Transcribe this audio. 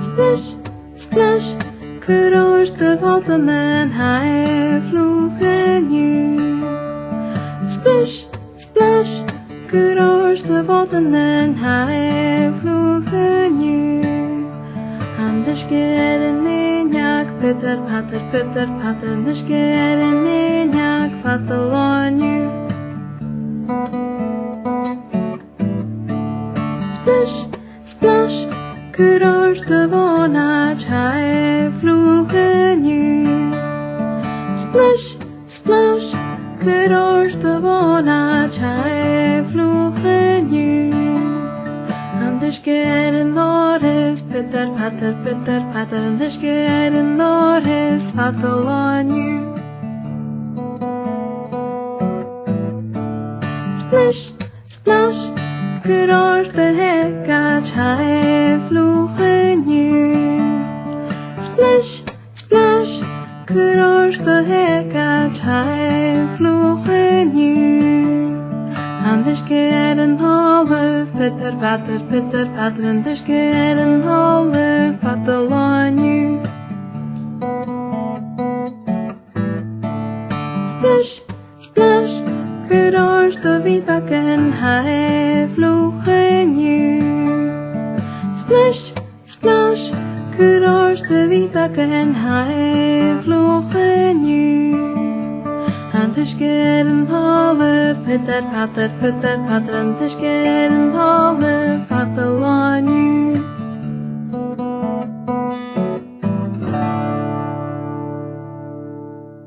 Splish, splash, kudos de vatten en hij vlogen nu. Splish, splash, kudos de vatten en hij vlogen nu. En de skeren in jak, Peter, pater, de skeren in jak, vatten on nu. Splish, splash, kudos de vanach hij vlogen nu. Splish, splash, kudos de vanach hij vlogen nu. En de skeren door is Peter, pater, en de skeren door is vatel on nu. Splish, splash, kudos de hekach hij vlogen nu. Splish, splash, kudos de hekach hij vlogen nu. En de skeren halve Peter, pater, en de skeren halve vatel on nu. Splish, splash, kudos de wietbakken hij vlogen nu. Splish, splash, kudos de wietbakken hij vlogen nu. En de skeren halve Peter, pater, en de skeren halve vatel on nu.